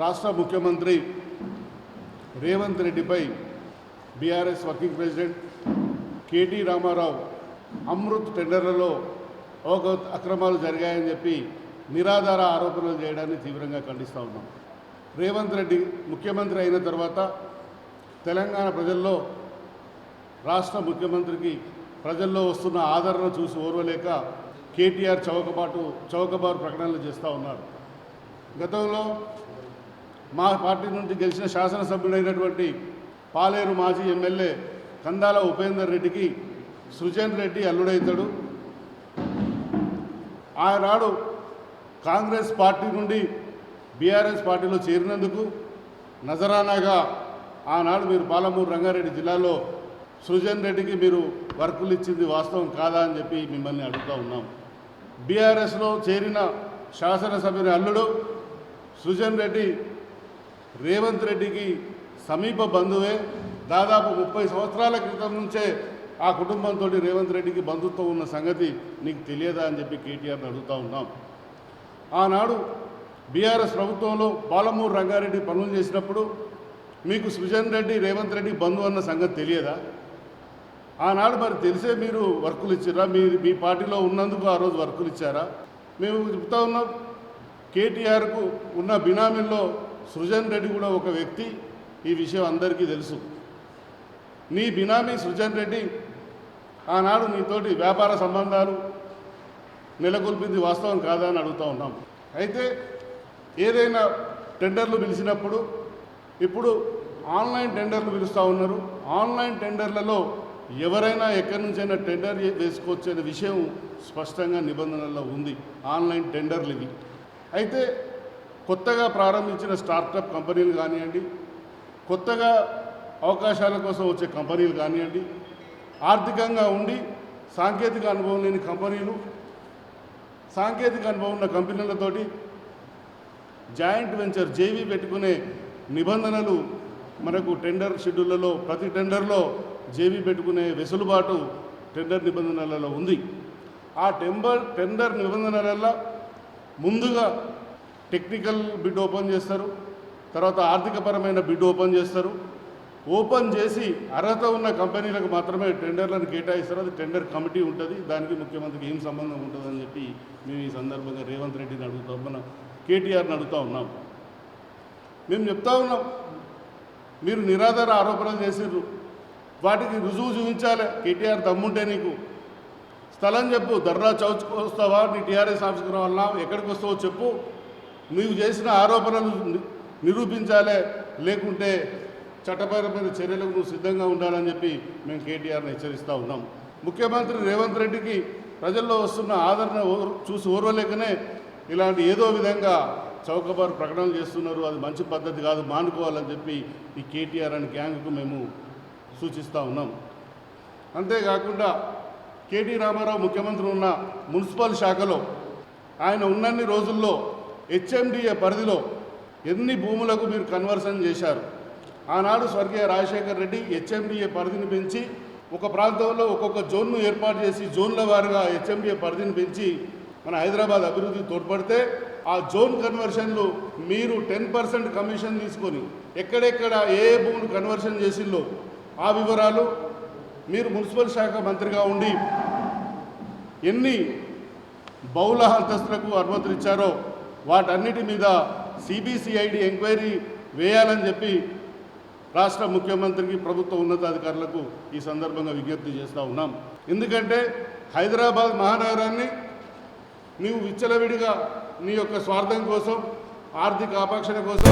రాష్ట్ర ముఖ్యమంత్రి రేవంత్ రెడ్డిపై బీఆర్ఎస్ వర్కింగ్ ప్రెసిడెంట్ కేటీ రామారావు అమృత్ టెండర్లలో అక్రమాలు జరిగాయని చెప్పి నిరాధార ఆరోపణలు చేయడాన్ని తీవ్రంగా ఖండిస్తూ ఉన్నాం. రేవంత్ రెడ్డి ముఖ్యమంత్రి అయిన తర్వాత తెలంగాణ ప్రజల్లో రాష్ట్ర ముఖ్యమంత్రికి ప్రజల్లో వస్తున్న ఆదరణ చూసి ఓర్వలేక కేటీఆర్ చౌకబారు ప్రకటనలు చేస్తూ ఉన్నారు. గతంలో మా పార్టీ నుంచి గెలిచిన శాసనసభ్యుడైనటువంటి పాలేరు మాజీ ఎమ్మెల్యే కందాల ఉపేందర్ రెడ్డికి సృజన్ రెడ్డి అల్లుడైతాడు. ఆనాడు కాంగ్రెస్ పార్టీ నుండి బీఆర్ఎస్ పార్టీలో చేరినందుకు నజరానాగా ఆనాడు మీరు పాలమూరు రంగారెడ్డి జిల్లాలో సృజన్ రెడ్డికి మీరు వర్కులు ఇచ్చింది వాస్తవం కాదా అని చెప్పి మిమ్మల్ని అడుగుతూ ఉన్నాం. బీఆర్ఎస్లో చేరిన శాసనసభ్యుని అల్లుడు సృజన్ రెడ్డి రేవంత్ రెడ్డికి సమీప బంధువే. దాదాపు 30 సంవత్సరాల క్రితం నుంచే ఆ కుటుంబంతో రేవంత్ రెడ్డికి బంధుత్వం ఉన్న సంగతి నీకు తెలియదా అని చెప్పి కేటీఆర్ని అడుగుతూ ఉన్నాం. ఆనాడు బీఆర్ఎస్ ప్రభుత్వంలో పాలమూరు రంగారెడ్డి పనులు చేసినప్పుడు మీకు సృజన్ రెడ్డి రేవంత్ రెడ్డి బంధువు అన్న సంగతి తెలియదా? ఆనాడు మరి తెలిసే మీరు వర్కులు ఇచ్చారా? మీ పార్టీలో ఉన్నందుకు ఆ రోజు వర్కులు ఇచ్చారా? మేము చెప్తా ఉన్నాం, కేటీఆర్కు ఉన్న బినామీల్లో సృజన్ రెడ్డి కూడా ఒక వ్యక్తి. ఈ విషయం అందరికీ తెలుసు. నీ బినామీ సృజన్ రెడ్డి ఆనాడు నీతోటి వ్యాపార సంబంధాలు నెలకొల్పింది వాస్తవం కాదా అని అడుగుతూ ఉన్నాం. అయితే ఏదైనా టెండర్లు పిలిచినప్పుడు ఇప్పుడు ఆన్లైన్ టెండర్లు పిలుస్తూ ఉన్నారు. ఆన్లైన్ టెండర్లలో ఎవరైనా ఎక్కడి నుంచైనా టెండర్ వేసుకోవచ్చు అనే విషయం స్పష్టంగా నిబంధనల్లో ఉంది. ఆన్లైన్ టెండర్లు ఇవి. అయితే కొత్తగా ప్రారంభించిన స్టార్టప్ కంపెనీలు కానివ్వండి, కొత్తగా అవకాశాల కోసం వచ్చే కంపెనీలు కానివ్వండి, ఆర్థికంగా ఉండి సాంకేతిక అనుభవం లేని కంపెనీలు, సాంకేతిక అనుభవం ఉన్న కంపెనీలతోటి జాయింట్ వెంచర్ జేవీ పెట్టుకునే నిబంధనలు మనకు టెండర్ షెడ్యూళ్లలో ప్రతి టెండర్లో జేవీ పెట్టుకునే వెసులుబాటు టెండర్ నిబంధనలలో ఉంది. ఆ టెండర్ నిబంధనలలో ముందుగా టెక్నికల్ బిడ్ ఓపెన్ చేస్తారు, తర్వాత ఆర్థికపరమైన బిడ్ ఓపెన్ చేస్తారు. ఓపెన్ చేసి అర్హత ఉన్న కంపెనీలకు మాత్రమే టెండర్లను కేటాయిస్తారు. అది టెండర్ కమిటీ ఉంటుంది. దానికి ముఖ్యమంత్రికి ఏం సంబంధం ఉంటుందని చెప్పి మేము ఈ సందర్భంగా రేవంత్ రెడ్డిని అడుగుతాం, మన కేటీఆర్ని అడుగుతూ ఉన్నాం. మేము చెప్తా ఉన్నాం, మీరు నిరాధార ఆరోపణలు చేసిర్రు, వాటికి రుజువు చూపించాలి. కేటీఆర్ దమ్ముంటే నీకు స్థలం చెప్పు. దర్రా చౌచ్కి వస్తావా? నీ టీఆర్ఎస్ ఆఫీస్కి రావాలన్నా ఎక్కడికి వస్తావో చెప్పు. నీవు చేసిన ఆరోపణలు నిరూపించాలే, లేకుంటే చట్టపరమైన చర్యలకు నువ్వు సిద్ధంగా ఉండాలని చెప్పి మేము కేటీఆర్ని హెచ్చరిస్తూ ఉన్నాం. ముఖ్యమంత్రి రేవంత్ రెడ్డికి ప్రజల్లో వస్తున్న ఆదరణ చూసి ఓర్వలేకనే ఇలాంటి ఏదో విధంగా చౌకబారు ప్రకటనలు చేస్తున్నారు. అది మంచి పద్ధతి కాదు, మానుకోవాలని చెప్పి ఈ కేటీఆర్ అనే గ్యాంగ్కు మేము సూచిస్తూ ఉన్నాం. అంతేకాకుండా కేటీ రామారావు ముఖ్యమంత్రి ఉన్న మున్సిపల్ శాఖలో ఆయన ఉన్నన్ని రోజుల్లో హెచ్ఎండిఏ పరిధిలో ఎన్ని భూములకు మీరు కన్వర్షన్ చేశారు? ఆనాడు స్వర్గీయ రాజశేఖర్ రెడ్డి హెచ్ఎండిఏ పరిధిని పెంచి ఒక ప్రాంతంలో ఒక్కొక్క జోన్ను ఏర్పాటు చేసి జోన్ల వారుగా హెచ్ఎండిఏ పరిధిని పెంచి మన హైదరాబాద్ అభివృద్ధికి తోడ్పడితే ఆ జోన్ కన్వర్షన్లు మీరు 10% కమిషన్ తీసుకొని ఎక్కడెక్కడ ఏ భూములు కన్వర్షన్ చేసిందో ఆ వివరాలు మీరు మున్సిపల్ శాఖ మంత్రిగా ఉండి ఎన్ని బహుళ అంతస్తులకు అనుమతులు ఇచ్చారో వాటన్నిటి మీద సిబిసిఐడి ఎంక్వైరీ వేయాలని చెప్పి రాష్ట్ర ముఖ్యమంత్రికి ప్రభుత్వ ఉన్నతాధికారులకు ఈ సందర్భంగా విజ్ఞప్తి చేస్తూ ఉన్నాం. ఎందుకంటే హైదరాబాద్ మహానగరాన్ని నీవు విచ్చలవిడిగా నీ యొక్క స్వార్థం కోసం, ఆర్థిక ఆపేక్షణ కోసం